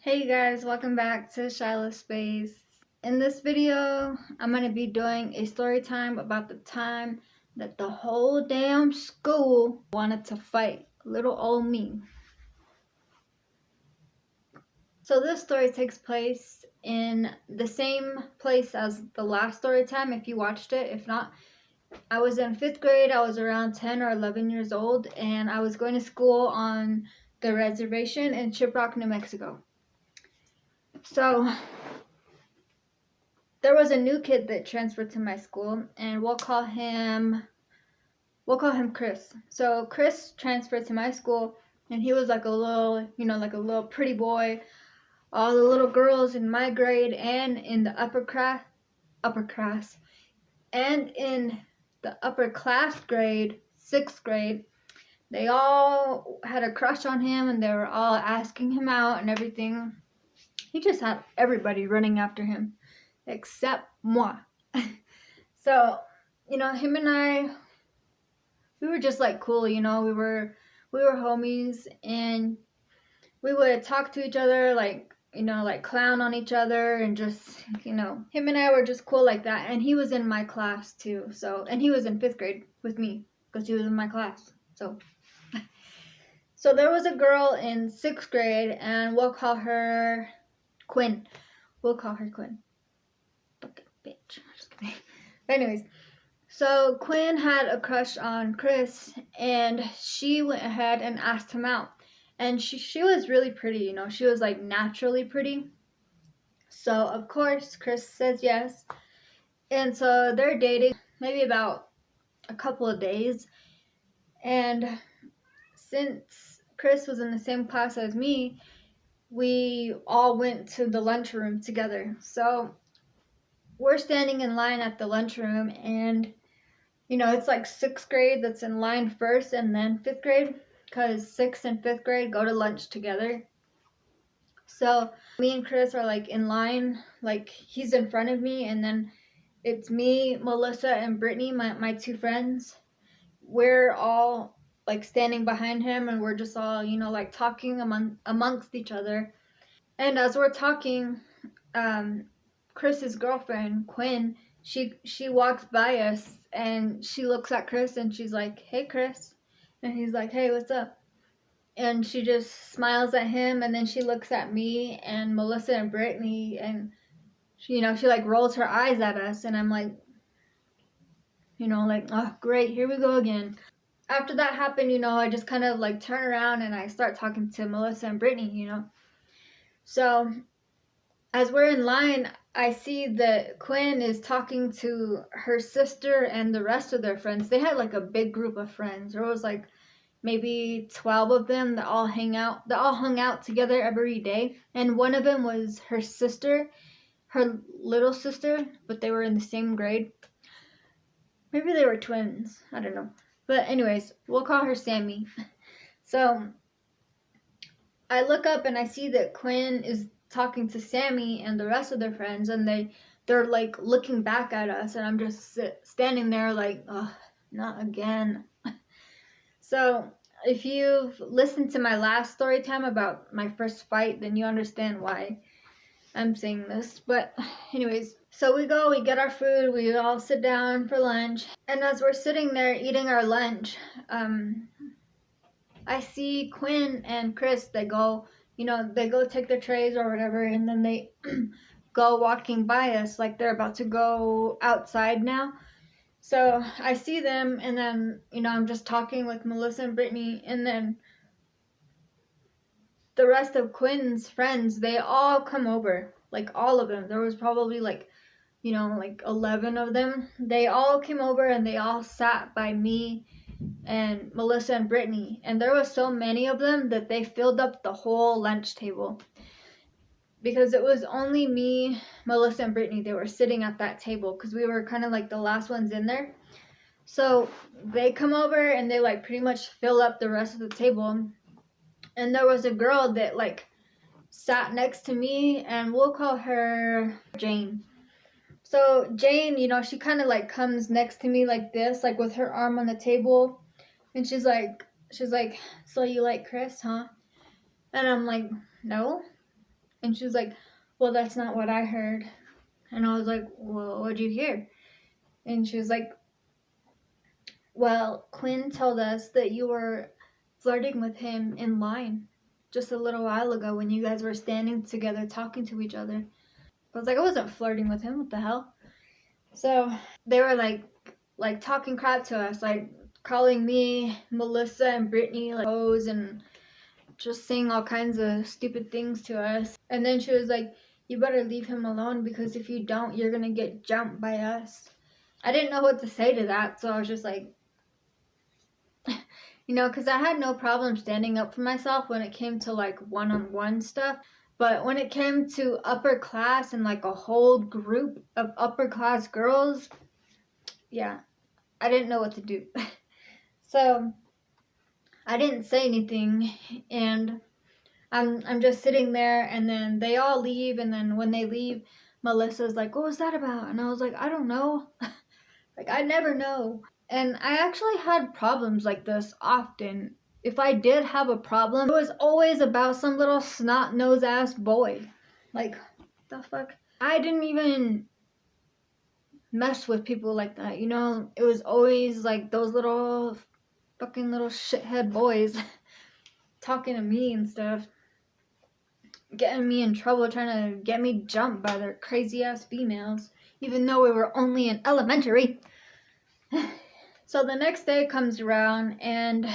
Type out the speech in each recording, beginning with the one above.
Hey guys, welcome back to Shiloh Space. In this video, I'm going to be doing a story time about the time that the whole damn school wanted to fight little old me. So this story takes place in the same place as the last story time if you watched it. If not, I was in 5th grade. I was around 10 or 11 years old, and I was going to school on the reservation in Shiprock, New Mexico. So there was a new kid that transferred to my school, and we'll call him Chris. So Chris transferred to my school, and he was like a little, like a little pretty boy. All the little girls in my grade and in the upper class, and in the upper class grade, 6th grade, they all had a crush on him, and they were all asking him out and everything. He just had everybody running after him, except moi. So, him and I, we were just like cool, we were homies, and we would talk to each other, like clown on each other, and just, him and I were just cool like that. And he was in my class too, and he was in 5th grade with me, because he was in my class. So there was a girl in 6th grade, and we'll call her Quinn. Fucking bitch. But anyways, so Quinn had a crush on Chris, and she went ahead and asked him out. And she was really pretty, she was like naturally pretty. So of course Chris says yes. And so they're dating maybe about a couple of days. And since Chris was in the same class as me, we all went to the lunchroom together. So we're standing in line at the lunchroom, and it's like 6th grade that's in line first, and then 5th grade, because 6th and 5th grade go to lunch together. So me and Chris are like in line, like he's in front of me, and then it's me, Melissa, and Brittany, my two friends. We're all like standing behind him, and we're just all like talking amongst each other. And as we're talking, Chris's girlfriend, Quinn, she walks by us, and she looks at Chris, and she's like, "Hey, Chris." And he's like, "Hey, what's up?" And she just smiles at him, and then she looks at me and Melissa and Brittany, and she like rolls her eyes at us, and I'm like, oh, great, here we go again. After that happened, I just kind of like turn around and I start talking to Melissa and Brittany, So as we're in line, I see that Quinn is talking to her sister and the rest of their friends. They had like a big group of friends. There was like maybe 12 of them that all hung out together every day. And one of them was her sister, her little sister, but they were in the same grade. Maybe they were twins. I don't know. But anyways, we'll call her Sammy. So I look up and I see that Quinn is talking to Sammy and the rest of their friends, and they're like looking back at us, and I'm just standing there like, oh, not again. So if you've listened to my last story time about my first fight, then you understand why I'm saying this. But anyways, so we get our food, we all sit down for lunch, and as we're sitting there eating our lunch, I see Quinn and Chris, they go take their trays or whatever, and then they go walking by us like they're about to go outside now. So I see them, and then, I'm just talking with Melissa and Brittany, and then the rest of Quinn's friends, they all come over, like all of them. There was probably like 11 of them. They all came over, and they all sat by me and Melissa and Brittany, and there was so many of them that they filled up the whole lunch table, because it was only me, Melissa, and Brittany. They were sitting at that table because we were kind of like the last ones in there. So they come over, and they like pretty much fill up the rest of the table. And there was a girl that like sat next to me, and we'll call her Jane. So Jane, she kind of like comes next to me like this, like with her arm on the table, and she's like, "So you like Chris, huh?" And I'm like, "No." And she was like, well, that's not what I heard. And I was like, well, what'd you hear? And she was like, well, Quinn told us that you were flirting with him in line just a little while ago when you guys were standing together talking to each other. I was like, I wasn't flirting with him. What the hell? So they were like talking crap to us, like calling me, Melissa, and Brittany like hoes and just saying all kinds of stupid things to us. And then she was like, you better leave him alone because if you don't, you're gonna get jumped by us. I didn't know what to say to that, so I was just like, you know, because I had no problem standing up for myself when it came to like one-on-one stuff. But when it came to upper class and like a whole group of upper class girls, yeah, I didn't know what to do. So I didn't say anything, and I'm just sitting there, and then they all leave, and then when they leave, Melissa's like, what was that about? And I was like, I don't know. Like, I never know. And I actually had problems like this often. If I did have a problem, it was always about some little snot-nosed ass boy. Like, the fuck? I didn't even mess with people like that, you know? It was always like those little fucking little shithead boys talking to me and stuff, getting me in trouble, trying to get me jumped by their crazy ass females, even though we were only in elementary. So the next day comes around, and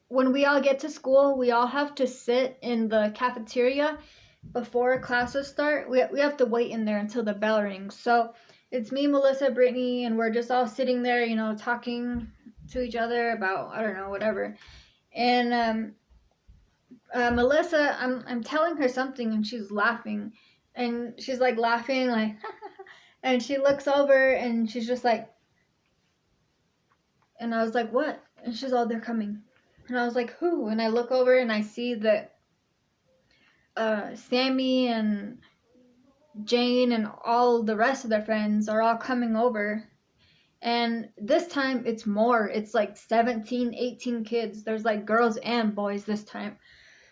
when we all get to school, we all have to sit in the cafeteria before classes start. We have to wait in there until the bell rings. So it's me, Melissa, Brittany, and we're just all sitting there, you know, talking to each other about, I don't know, whatever. And Melissa, I'm telling her something, and she's laughing, and she's like laughing like and she looks over and she's just like, and I was like, what? And she's all, they're coming. And I was like, who? And I look over and I see that Sammy and Jane and all the rest of their friends are all coming over. And this time it's more. It's like 17, 18 kids. There's like girls and boys this time.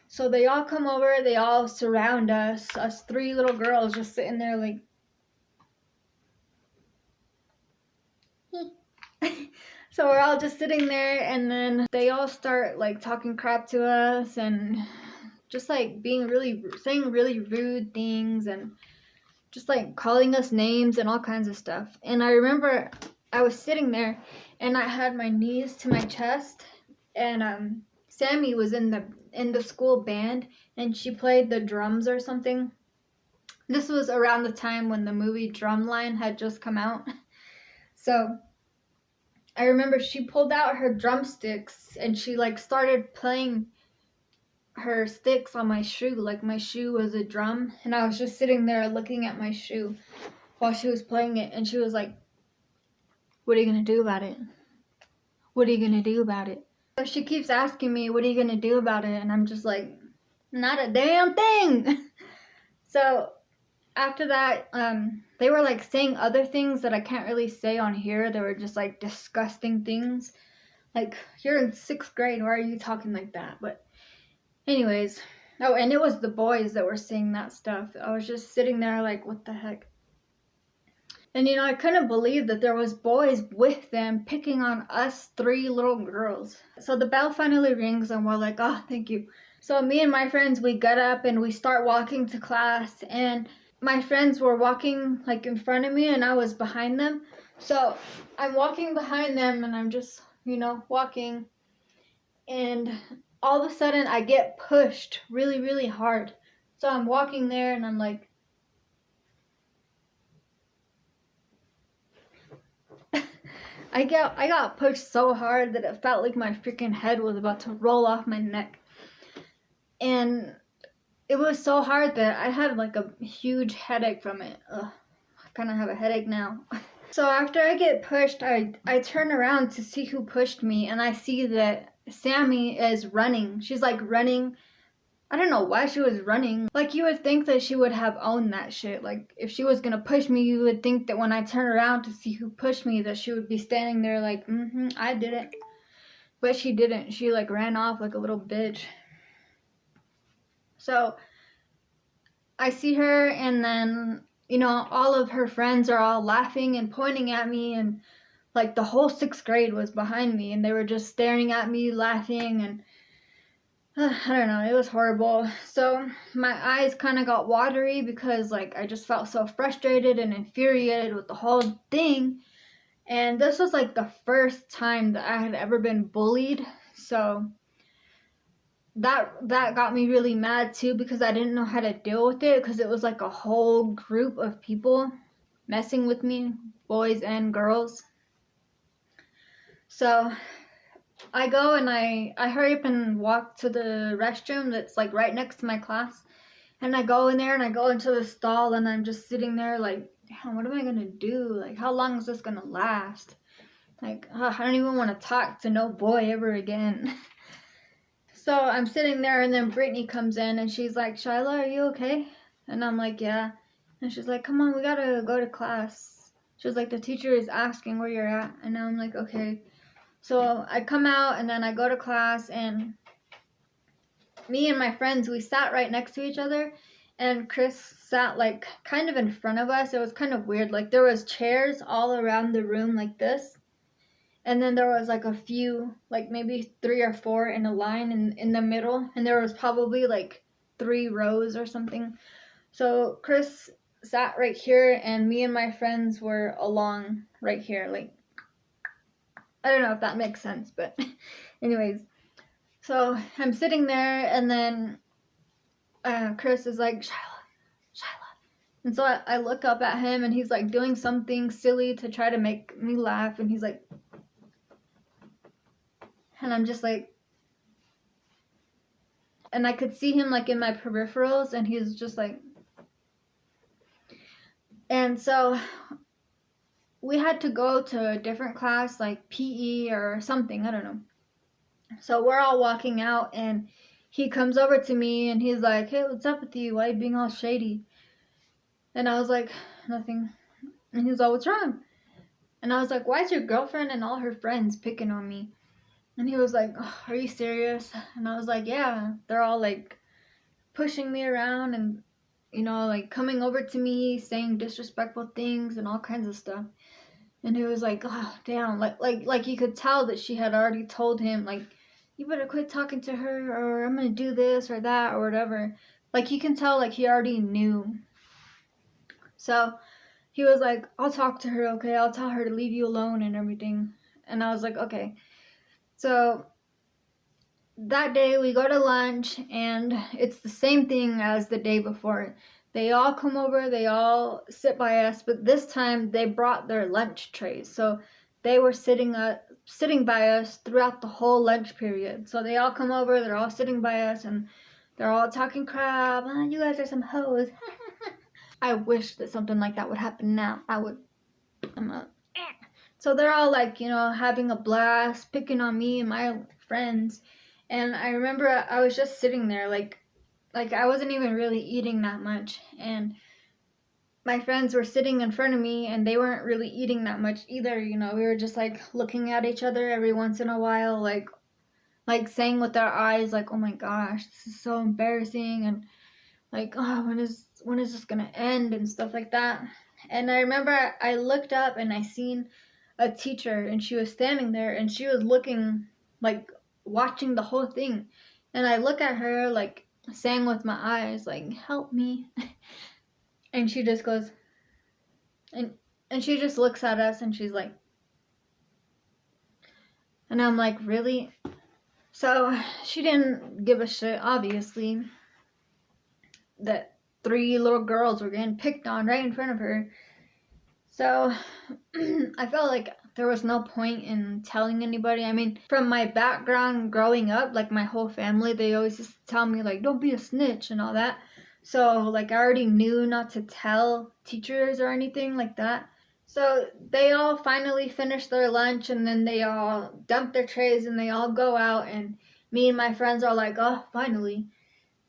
So they all come over, they all surround us three little girls just sitting there like, so we're all just sitting there, and then they all start like talking crap to us and just like saying really rude things and just like calling us names and all kinds of stuff. And I remember I was sitting there and I had my knees to my chest, and Sammy was in the school band, and she played the drums or something. This was around the time when the movie Drumline had just come out. So I remember she pulled out her drumsticks and she like started playing her sticks on my shoe, like my shoe was a drum, and I was just sitting there looking at my shoe while she was playing it, and she was like, what are you gonna do about it? What are you gonna do about it? So she keeps asking me, what are you gonna do about it? And I'm just like, not a damn thing. So after that, they were like saying other things that I can't really say on here. They were just like disgusting things. Like, you're in 6th grade, why are you talking like that? But anyways, oh, and it was the boys that were saying that stuff. I was just sitting there like, what the heck? And you know, I couldn't believe that there was boys with them picking on us 3 little girls. So the bell finally rings and we're like, oh, thank you. So me and my friends, we got up and we start walking to class, and my friends were walking like in front of me and I was behind them. So I'm walking behind them and I'm just, you know, walking, and all of a sudden I get pushed really, really hard. So I'm walking there and I'm like, I got pushed so hard that it felt like my freaking head was about to roll off my neck. And it was so hard that I had like a huge headache from it. Ugh, I kind of have a headache now. So after I get pushed, I turn around to see who pushed me, and I see that Sammy is running. She's like running. I don't know why she was running. Like, you would think that she would have owned that shit. Like, if she was gonna push me, you would think that when I turn around to see who pushed me, that she would be standing there like, I did it. But she didn't. She like ran off like a little bitch. So I see her, and then, all of her friends are all laughing and pointing at me, and like the whole 6th grade was behind me, and they were just staring at me, laughing, and I don't know, it was horrible. So my eyes kind of got watery because like I just felt so frustrated and infuriated with the whole thing. And this was like the first time that I had ever been bullied. So that got me really mad too, because I didn't know how to deal with it, because it was like a whole group of people messing with me, boys and girls. So I go and I hurry up and walk to the restroom that's like right next to my class. And I go in there and I go into the stall, and I'm just sitting there like, damn, what am I gonna do? Like, how long is this gonna last? Like, I don't even want to talk to no boy ever again. So I'm sitting there, and then Brittany comes in, and she's like, Shyla, are you okay? And I'm like, yeah. And she's like, come on, we gotta go to class. She was like, the teacher is asking where you're at. And I'm like, okay. So I come out, and then I go to class, and me and my friends, we sat right next to each other, and Chris sat like kind of in front of us. It was kind of weird. Like there was chairs all around the room like this, and then there was like a few, like maybe 3 or 4 in a line in the middle, and there was probably like 3 rows or something. So Chris sat right here, and me and my friends were along right here. Like, I don't know if that makes sense, but anyways. So I'm sitting there, and then Chris is like, Shyla. And so I look up at him, and he's like doing something silly to try to make me laugh. And he's like, and I'm just like, and I could see him like in my peripherals, and he's just like, and so we had to go to a different class, like PE or something, I don't know. So we're all walking out, and he comes over to me, and he's like, hey, what's up with you? Why are you being all shady? And I was like, nothing. And he was like, what's wrong? And I was like, why is your girlfriend and all her friends picking on me? And he was like, oh, are you serious? And I was like, yeah. They're all like pushing me around and, like coming over to me, saying disrespectful things and all kinds of stuff. And he was like, oh, damn. Like you could tell that she had already told him, like, you better quit talking to her, or I'm going to do this or that or whatever. Like, you can tell, like, he already knew. So he was like, I'll talk to her, okay? I'll tell her to leave you alone and everything. And I was like, okay. So that day we go to lunch, and it's the same thing as the day before. They all come over, they all sit by us, but this time they brought their lunch trays. So they were sitting by us throughout the whole lunch period. So they all come over, they're all sitting by us, and they're all talking crap. Oh, you guys are some hoes. I wish that something like that would happen now. So they're all like, having a blast, picking on me and my friends. And I remember I was just sitting there, like I wasn't even really eating that much. And my friends were sitting in front of me, and they weren't really eating that much either. We were just like looking at each other every once in a while, like saying with our eyes, like, oh my gosh, this is so embarrassing, and like, oh, when is this gonna end, and stuff like that. And I remember I looked up, and I seen a teacher, and she was standing there, and she was looking, like, watching the whole thing. And I look at her, like, saying with my eyes, like, help me. And she just goes, and she just looks at us, and she's like, and I'm like, really? So she didn't give a shit, obviously, that 3 little girls were getting picked on right in front of her. So I felt like there was no point in telling anybody. I mean, from my background growing up, like my whole family, they always just tell me, like, don't be a snitch and all that. So, like, I already knew not to tell teachers or anything like that. So they all finally finished their lunch, and then they all dump their trays, and they all go out, and me and my friends are like, oh, finally.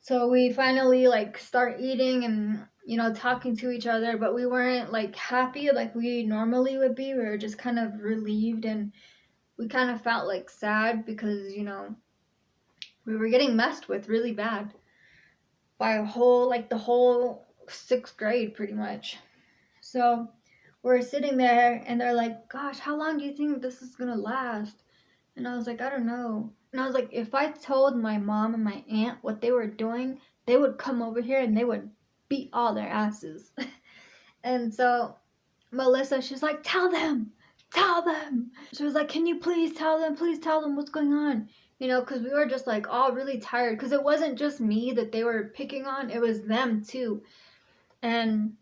So we finally, like, start eating and, talking to each other, but we weren't, like, happy like we normally would be. We were just kind of relieved, and we kind of felt, like, sad because, we were getting messed with really bad. by a whole, like the whole 6th grade pretty much. So we're sitting there and they're like, gosh, how long do you think this is gonna last? And I was like, I don't know. And I was like, if I told my mom and my aunt what they were doing, they would come over here and they would beat all their asses. And so Melissa, she's like, tell them. She was like, can you please tell them what's going on? You know, because we were just like all really tired. Because it wasn't just me that they were picking on, it was them too. And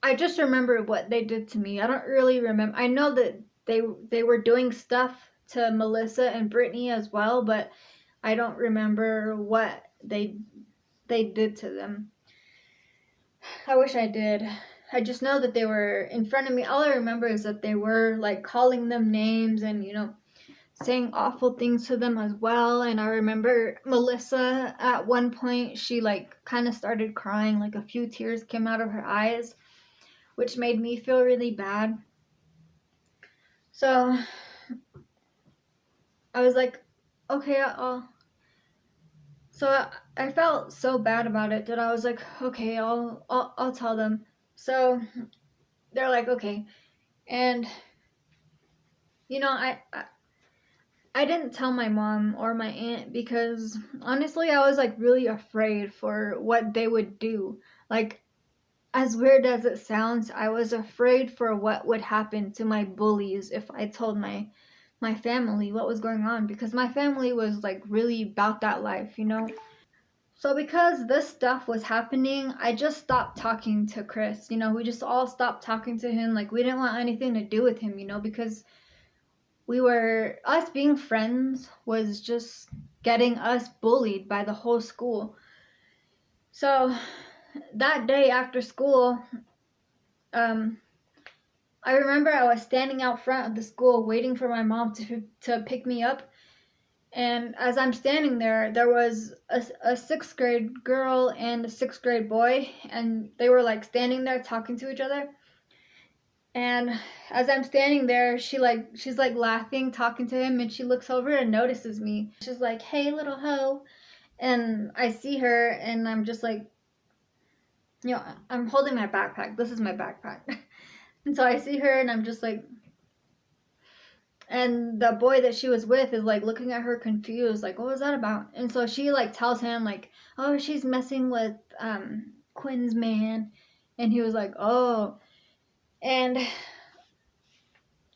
I just remember what they did to me. I don't really remember. I know that they were doing stuff to Melissa and Brittany as well, but I don't remember what they did to them. I wish I did. I just know that they were in front of me. All I remember is that they were like calling them names and, you know, saying awful things to them as well. And I remember Melissa at one point, she like kind of started crying, like a few tears came out of her eyes, which made me feel really bad. So I was like, okay, so I felt so bad about it that I was like, okay, I'll tell them. So they're like, okay. And you know, I didn't tell my mom or my aunt because honestly I was like really afraid for what they would do. Like, as weird as it sounds, I was afraid for what would happen to my bullies if I told my family what was going on, because my family was like really about that life, you know. So because this stuff was happening, I just stopped talking to Chris. You know, we just all stopped talking to him. Like, we didn't want anything to do with him, you know, because us being friends was just getting us bullied by the whole school. So that day after school, I remember I was standing out front of the school waiting for my mom to pick me up. And as I'm standing there, there was a 6th grade girl and a 6th grade boy, and they were like standing there talking to each other. And as I'm standing there, she's like laughing, talking to him, and she looks over and notices me. She's like, hey, little hoe. And I see her, and I'm just like, you know, I'm holding my backpack. This is my backpack. And so I see her, and I'm just like, and the boy that she was with is like looking at her confused, like, what was that about? And so she like tells him like, oh, she's messing with Quinn's man. And he was like, oh. And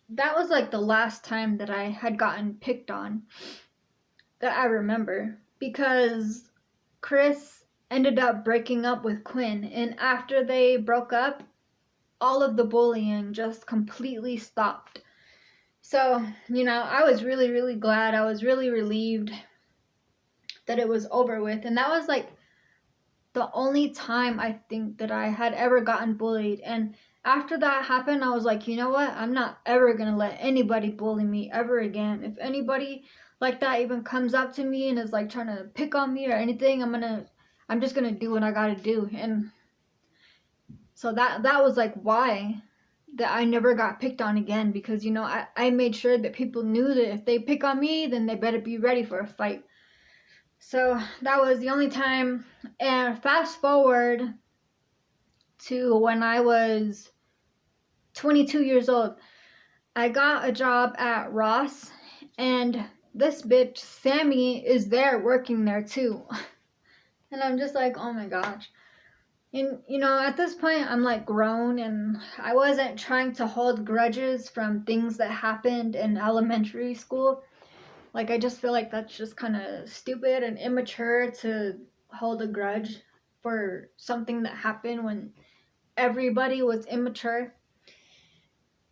that was like the last time that I had gotten picked on that I remember, because Chris ended up breaking up with Quinn, and after they broke up, all of the bullying just completely stopped. So, you know, I was really, really glad. I was really relieved that it was over with. And that was like the only time I think that I had ever gotten bullied. And after that happened, I was like, you know what? I'm not ever going to let anybody bully me ever again. If anybody like that even comes up to me and is like trying to pick on me or anything, I'm just going to do what I got to do. And so that was like why that I never got picked on again, because, you know, I made sure that people knew that if they pick on me, then they better be ready for a fight. So that was the only time. And fast forward to when I was 22 years old, I got a job at Ross, and this bitch, Sammy, is there working there too. And I'm just like, oh my gosh. And, you know, at this point, I'm like grown, and I wasn't trying to hold grudges from things that happened in elementary school. Like, I just feel like that's just kind of stupid and immature to hold a grudge for something that happened when everybody was immature.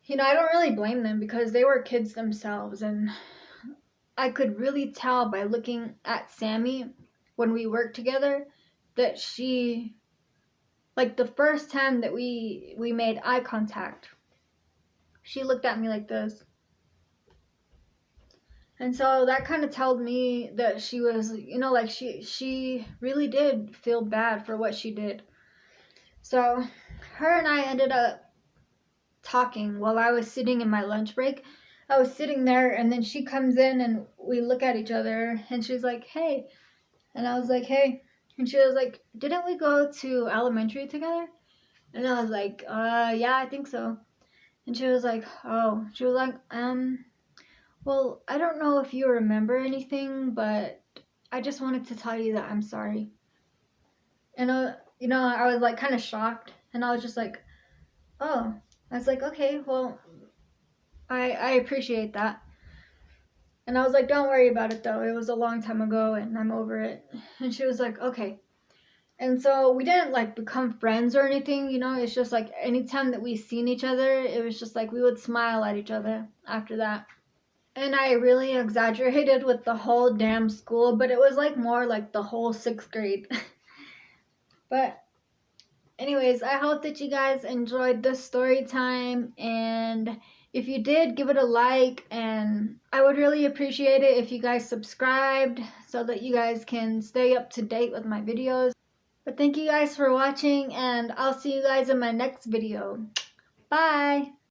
You know, I don't really blame them because they were kids themselves, and I could really tell by looking at Sammy when we worked together that she, like, the first time that we made eye contact, she looked at me like this. And so that kind of told me that she was, you know, like she really did feel bad for what she did. So her and I ended up talking while I was sitting in my lunch break. I was sitting there, and then she comes in and we look at each other, and she's like, hey. And I was like, hey. And she was like, didn't we go to elementary together? And I was like, yeah, I think so. And she was like, oh. She was like, well, I don't know if you remember anything, but I just wanted to tell you that I'm sorry. And, I was like kind of shocked. And I was just like, oh. I was like, okay, well, I appreciate that. And I was like, don't worry about it though. It was a long time ago and I'm over it. And she was like, okay. And so we didn't like become friends or anything, it's just like anytime that we seen each other, it was just like we would smile at each other after that. And I really exaggerated with the whole damn school, but it was like more like the whole 6th grade. But anyways, I hope that you guys enjoyed this story time, and if you did, give it a like, and I would really appreciate it if you guys subscribed so that you guys can stay up to date with my videos. But thank you guys for watching, and I'll see you guys in my next video. Bye!